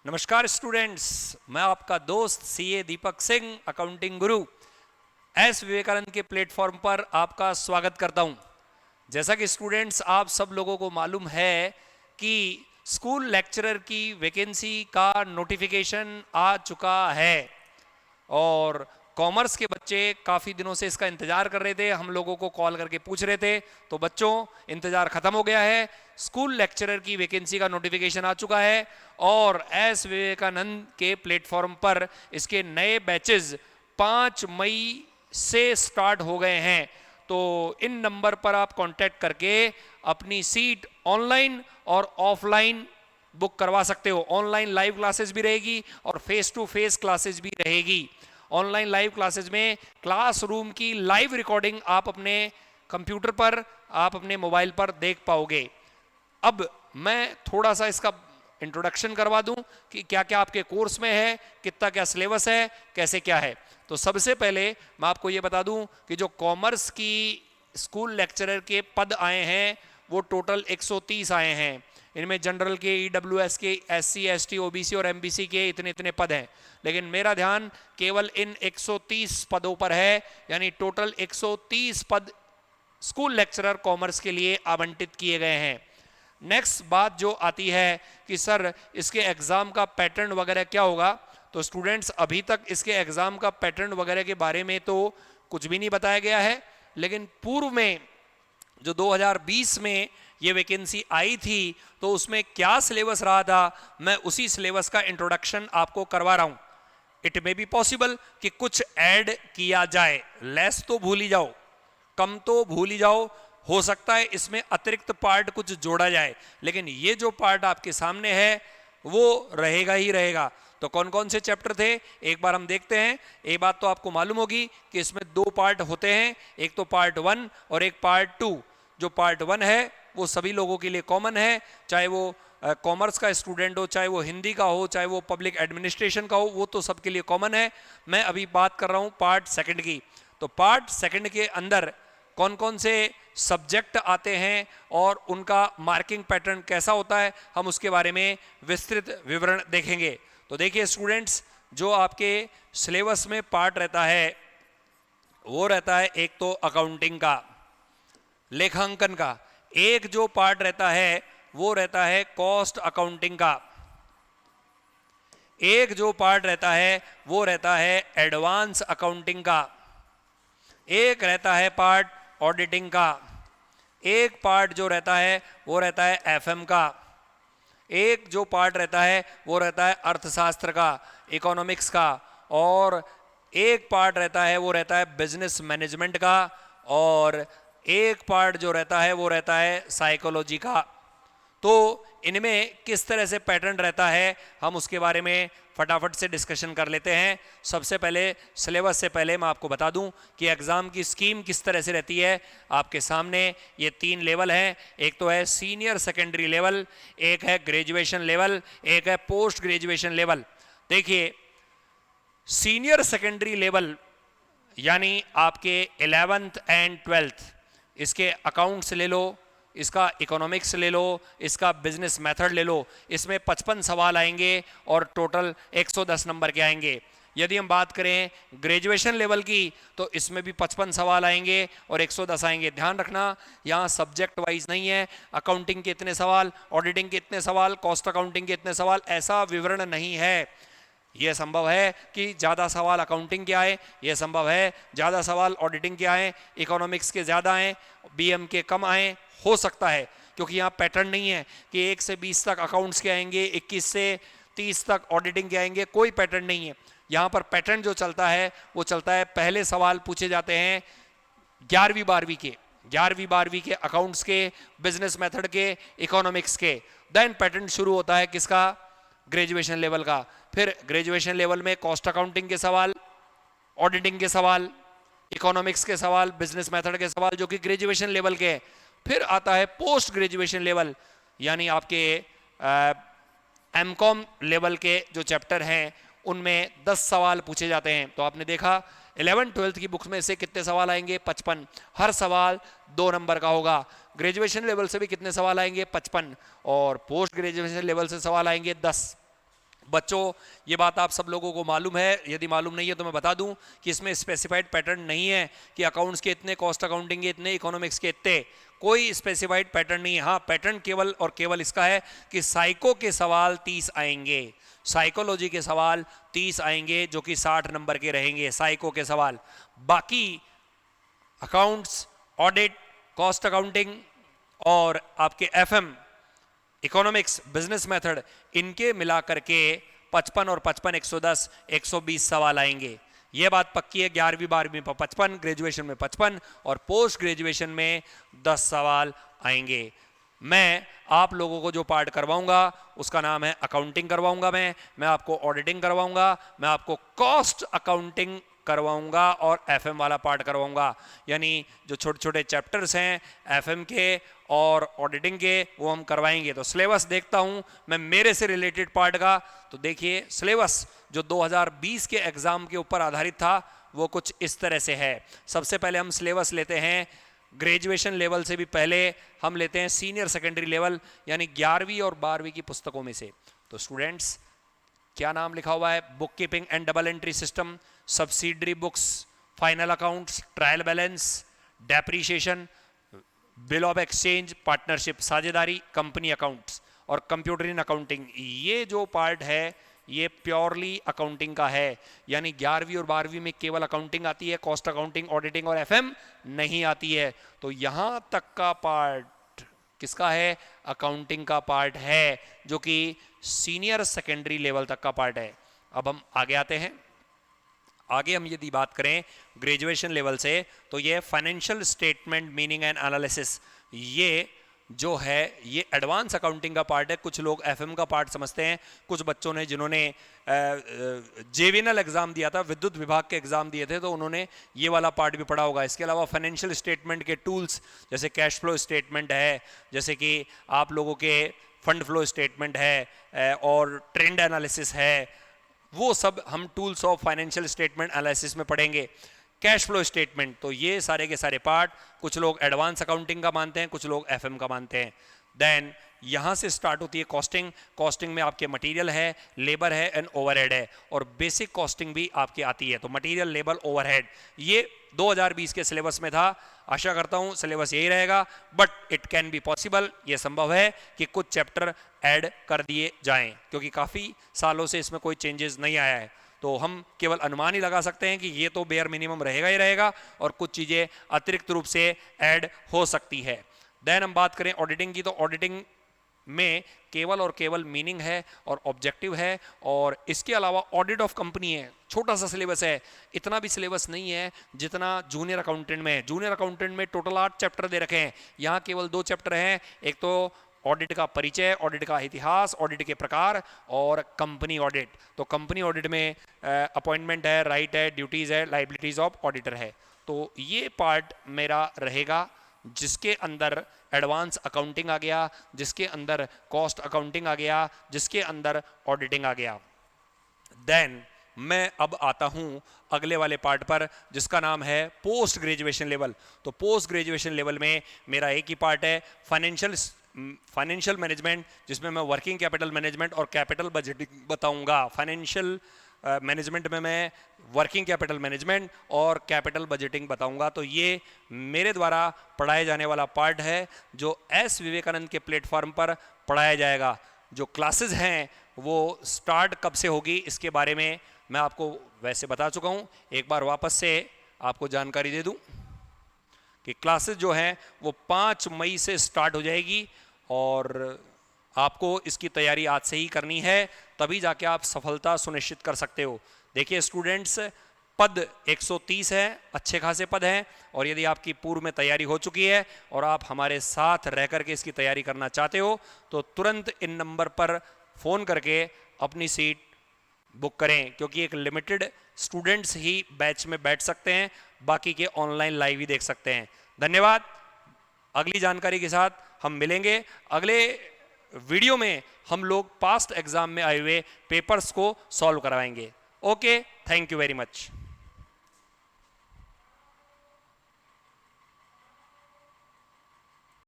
नमस्कार स्टूडेंट्स, मैं आपका दोस्त सीए दीपक सिंह, अकाउंटिंग गुरु एस विवेकानंद के प्लेटफॉर्म पर आपका स्वागत करता हूं। जैसा कि स्टूडेंट्स आप सब लोगों को मालूम है कि स्कूल लेक्चरर की वैकेंसी का नोटिफिकेशन आ चुका है और कॉमर्स के बच्चे काफ़ी दिनों से इसका इंतज़ार कर रहे थे, हम लोगों को कॉल करके पूछ रहे थे। तो बच्चों, इंतज़ार ख़त्म हो गया है, स्कूल लेक्चरर की वैकेंसी का नोटिफिकेशन आ चुका है और एस विवेकानंद के प्लेटफॉर्म पर इसके नए बैचेस 5 मई से स्टार्ट हो गए हैं। तो इन नंबर पर आप कांटेक्ट करके अपनी सीट ऑनलाइन और ऑफलाइन बुक करवा सकते हो। ऑनलाइन लाइव क्लासेस भी रहेगी और फेस टू फेस क्लासेस भी रहेगी। ऑनलाइन लाइव क्लासेस में क्लासरूम की लाइव रिकॉर्डिंग आप अपने कंप्यूटर पर, आप अपने मोबाइल पर देख पाओगे। अब मैं थोड़ा सा इसका इंट्रोडक्शन करवा दूं कि क्या क्या आपके कोर्स में है, कितना क्या सिलेबस है, कैसे क्या है। तो सबसे पहले मैं आपको ये बता दूं कि जो कॉमर्स की स्कूल लेक्चरर के पद आए हैं वो टोटल 130 आए हैं। इनमें जनरल के, ईडब्ल्यूएस के, एससी, एसटी, ओबीसी और एमबीसी के इतने इतने पद हैं, लेकिन मेरा ध्यान केवल इन 130 पदों पर है। यानी टोटल 130 पद स्कूल लेक्चरर कॉमर्स के लिए आवंटित किए गए हैं। नेक्स्ट बात जो आती है कि सर इसके एग्ज़ाम का पैटर्न वगैरह क्या होगा, तो स्टूडेंट्स अभी तक इसके एग्ज़ाम का पैटर्न वगैरह के बारे में तो कुछ भी नहीं बताया गया है, लेकिन पूर्व में जो 2020 में ये वैकेंसी आई थी तो उसमें क्या सिलेबस रहा था, मैं उसी सिलेबस का इंट्रोडक्शन आपको करवा रहा हूं। इट मे बी पॉसिबल कि कुछ ऐड किया जाए, लेस तो भूल ही जाओ, कम तो भूल ही जाओ, हो सकता है इसमें अतिरिक्त पार्ट कुछ जोड़ा जाए, लेकिन ये जो पार्ट आपके सामने है वो रहेगा ही रहेगा। तो कौन कौन से चैप्टर थे एक बार हम देखते हैं। एक बात तो आपको मालूम होगी कि इसमें 2 पार्ट होते हैं, एक तो पार्ट 1 और एक पार्ट 2। जो पार्ट 1 है वो सभी लोगों के लिए कॉमन है, चाहे वो कॉमर्स का स्टूडेंट हो, चाहे वो हिंदी का हो, चाहे वो पब्लिक एडमिनिस्ट्रेशन का हो, वो तो सबके लिए कॉमन है। मैं अभी बात कर रहा हूँ पार्ट 2 की। तो पार्ट 2 के अंदर कौन कौन से सब्जेक्ट आते हैं और उनका मार्किंग पैटर्न कैसा होता है, हम उसके बारे में विस्तृत विवरण देखेंगे। तो देखिए स्टूडेंट्स, जो आपके सिलेबस में पार्ट रहता है वो रहता है एक तो अकाउंटिंग का, लेखांकन का। एक जो पार्ट रहता है वो रहता है कॉस्ट अकाउंटिंग का। एक जो पार्ट रहता है वो रहता है एडवांस अकाउंटिंग का। एक रहता है पार्ट ऑडिटिंग का। एक पार्ट जो रहता है वो रहता है एफएम का। एक जो पार्ट रहता है वो रहता है अर्थशास्त्र का, इकोनॉमिक्स का। और एक पार्ट रहता है वो रहता है बिजनेस मैनेजमेंट का। और एक पार्ट जो रहता है वो रहता है साइकोलॉजी का। तो इनमें किस तरह से पैटर्न रहता है हम उसके बारे में फटाफट से डिस्कशन कर लेते हैं। सबसे पहले सिलेबस से पहले मैं आपको बता दूं कि एग्ज़ाम की स्कीम किस तरह से रहती है। आपके सामने ये 3 लेवल हैं, एक तो है सीनियर सेकेंडरी लेवल, एक है ग्रेजुएशन लेवल, एक है पोस्ट ग्रेजुएशन लेवल। देखिए, सीनियर सेकेंडरी लेवल यानी आपके 11th एंड 12th, इसके अकाउंट्स ले लो, इसका इकोनॉमिक्स ले लो, इसका बिजनेस मेथड ले लो। इसमें 55 सवाल आएंगे और टोटल 110 नंबर के आएंगे। यदि हम बात करें ग्रेजुएशन लेवल की तो इसमें भी 55 सवाल आएंगे और 110 आएंगे। ध्यान रखना, यहाँ सब्जेक्ट वाइज नहीं है, अकाउंटिंग के इतने सवाल, ऑडिटिंग के इतने सवाल, कॉस्ट अकाउंटिंग के इतने सवाल, ऐसा विवरण नहीं है। यह संभव है कि ज़्यादा सवाल अकाउंटिंग के आए, यह संभव है ज़्यादा सवाल ऑडिटिंग के आए, इकोनॉमिक्स के ज़्यादा आए, बीएम के कम आए, हो सकता है। क्योंकि यहाँ पैटर्न नहीं है कि 1 से 20 तक अकाउंट्स के आएंगे, 21 से 30 तक ऑडिटिंग के आएंगे, कोई पैटर्न नहीं है। यहाँ पर पैटर्न जो चलता है वो चलता है, पहले सवाल पूछे जाते हैं 11वीं 12वीं के अकाउंट्स के, बिजनेस मेथड के, इकोनॉमिक्स के। देन पैटर्न शुरू होता है किसका, ग्रेजुएशन लेवल का। फिर ग्रेजुएशन लेवल में कॉस्ट अकाउंटिंग के सवाल, ऑडिटिंग के सवाल, इकोनॉमिक्स के सवाल, बिजनेस मेथड के सवाल, जो कि ग्रेजुएशन लेवल के। फिर आता है पोस्ट ग्रेजुएशन लेवल, यानी आपके एमकॉम लेवल के जो चैप्टर हैं उनमें 10 सवाल पूछे जाते हैं। तो आपने देखा 11th-12th की बुक्स में से कितने सवाल आएंगे, 55। हर सवाल 2 नंबर का होगा। ग्रेजुएशन लेवल से भी कितने सवाल आएंगे, 55। और पोस्ट ग्रेजुएशन लेवल से सवाल आएंगे 10। बच्चों ये बात आप सब लोगों को मालूम है, यदि मालूम नहीं है तो मैं बता दूं कि इसमें स्पेसिफाइड पैटर्न नहीं है कि अकाउंट्स के इतने, कॉस्ट अकाउंटिंग के इतने, इकोनॉमिक्स के इतने, कोई स्पेसिफाइड पैटर्न नहीं है। हाँ, पैटर्न केवल और केवल इसका है कि साइको के सवाल 30 आएंगे, साइकोलॉजी के सवाल 30 आएंगे जो कि 60 नंबर के रहेंगे साइको के सवाल। बाकी अकाउंट्स, ऑडिट, कॉस्ट अकाउंटिंग और आपके एफएम, इकोनॉमिक्स, बिजनेस मेथड, इनके मिलाकर के 55 और 55 110 120 सवाल आएंगे। ये बात पक्की है। 11वीं 12वीं में 55, ग्रेजुएशन में 55 और पोस्ट ग्रेजुएशन में 10 सवाल आएंगे। मैं आप लोगों को जो पार्ट करवाऊंगा उसका नाम है अकाउंटिंग करवाऊंगा। मैं आपको ऑडिटिंग करवाऊंगा, मैं आपको कॉस्ट अकाउंटिंग करवाऊंगा और एफएम वाला पार्ट करवाऊंगा। यानी जो छोटे छोटे चैप्टर्स हैं एफएम के और ऑडिटिंग के वो हम करवाएंगे। तो सिलेबस देखता हूं मैं मेरे से रिलेटेड पार्ट का। तो देखिए सिलेबस जो 2020 के एग्जाम के ऊपर आधारित था वो कुछ इस तरह से है। सबसे पहले हम सिलेबस लेते हैं ग्रेजुएशन लेवल से भी पहले हम लेते हैं सीनियर सेकेंडरी लेवल, यानी 11वीं और 12वीं की पुस्तकों में से। तो स्टूडेंट्स क्या नाम लिखा हुआ है? Book keeping and double entry system, subsidiary books, final accounts, trial balance, depreciation, bill of exchange, partnership, साझेदारी, कंपनी अकाउंट्स और कंप्यूटर इन अकाउंटिंग। ये जो पार्ट है ये प्योरली अकाउंटिंग का है, यानी 11वीं और 12वीं में केवल अकाउंटिंग आती है, कॉस्ट अकाउंटिंग, ऑडिटिंग और एफएम नहीं आती है। तो यहां तक का पार्ट किसका है? अकाउंटिंग का पार्ट है, जो कि सीनियर सेकेंडरी लेवल तक का पार्ट है। अब हम आगे आते हैं। आगे हम यदि बात करें ग्रेजुएशन लेवल से तो ये financial statement meaning and analysis, ये जो है ये एडवांस अकाउंटिंग का पार्ट है। कुछ लोग एफएम का पार्ट समझते हैं, कुछ बच्चों ने जिन्होंने जेवीएनएल एग्जाम दिया था, विद्युत विभाग के एग्जाम दिए थे, तो उन्होंने ये वाला पार्ट भी पढ़ा होगा। इसके अलावा फाइनेंशियल स्टेटमेंट के टूल्स जैसे कैश फ्लो स्टेटमेंट है, जैसे कि आप लोगों के फंड फ्लो स्टेटमेंट है और ट्रेंड एनालिसिस है, वो सब हम tools of financial statement analysis में पढ़ेंगे। कैश फ्लो स्टेटमेंट, तो ये सारे के सारे पार्ट कुछ लोग एडवांस अकाउंटिंग का मानते हैं, कुछ लोग एफएम का मानते हैं। देन यहां से स्टार्ट होती है कॉस्टिंग। कॉस्टिंग में आपके मटेरियल है, लेबर है एंड ओवरहेड है, और बेसिक कॉस्टिंग भी आपकी आती है। तो मटेरियल, लेबर, ओवरहेड ये 2020 के सिलेबस में था। आशा करता हूं सिलेबस यही रहेगा, but it can be possible, ये संभव है कि कुछ चैप्टर ऐड कर दिए जाएं, क्योंकि काफ़ी सालों से इसमें कोई चेंजेस नहीं आया है। तो हम केवल अनुमान ही लगा सकते हैं कि ये तो बेयर मिनिमम रहेगा ही रहेगा, और कुछ चीज़ें अतिरिक्त रूप से ऐड हो सकती है। देन हम बात करें ऑडिटिंग की, तो ऑडिटिंग में केवल और केवल मीनिंग है और ऑब्जेक्टिव है, और इसके अलावा ऑडिट ऑफ कंपनी है। छोटा सा सिलेबस है, इतना भी सिलेबस नहीं है जितना जूनियर अकाउंटेंट में है। जूनियर अकाउंटेंट में टोटल 8 चैप्टर दे रखे हैं, यहाँ केवल 2 चैप्टर हैं। एक तो ऑडिट का परिचय, ऑडिट का इतिहास, ऑडिट के प्रकार और कंपनी ऑडिट। तो कंपनी ऑडिट में अपॉइंटमेंट है, राइट है, ड्यूटीज है, लाइबिलिटीज ऑफ ऑडिटर है। तो ये पार्ट मेरा रहेगा जिसके अंदर एडवांस अकाउंटिंग आ गया, जिसके अंदर कॉस्ट अकाउंटिंग आ गया, जिसके अंदर ऑडिटिंग आ गया। देन मैं अब आता हूं अगले वाले पार्ट पर जिसका नाम है पोस्ट ग्रेजुएशन लेवल। तो पोस्ट ग्रेजुएशन लेवल में मेरा एक ही पार्ट है फाइनेंशियल मैनेजमेंट, जिसमें मैं वर्किंग कैपिटल मैनेजमेंट और कैपिटल बजटिंग बताऊंगा। फाइनेंशियल मैनेजमेंट में मैं वर्किंग कैपिटल मैनेजमेंट और कैपिटल बजटिंग बताऊंगा। तो ये मेरे द्वारा पढ़ाए जाने वाला पार्ट है जो एस विवेकानंद के प्लेटफॉर्म पर पढ़ाया जाएगा। जो क्लासेस हैं वो स्टार्ट कब से होगी इसके बारे में मैं आपको वैसे बता चुका हूं, एक बार वापस से आपको जानकारी दे दूं कि क्लासेस जो हैं वो 5 मई से स्टार्ट हो जाएगी, और आपको इसकी तैयारी आज से ही करनी है, तभी जाके आप सफलता सुनिश्चित कर सकते हो। देखिए स्टूडेंट्स, पद 130 है, अच्छे खासे पद हैं, और यदि आपकी पूर्व में तैयारी हो चुकी है और आप हमारे साथ रह करके इसकी तैयारी करना चाहते हो तो तुरंत इन नंबर पर फ़ोन करके अपनी सीट बुक करें, क्योंकि एक लिमिटेड स्टूडेंट्स ही बैच में बैठ सकते हैं, बाकी के ऑनलाइन लाइव ही देख सकते हैं। धन्यवाद। अगली जानकारी के साथ हम मिलेंगे। अगले वीडियो में हम लोग पास्ट एग्जाम में आए हुए पेपर्स को सॉल्व करवाएंगे। Okay, thank you very much.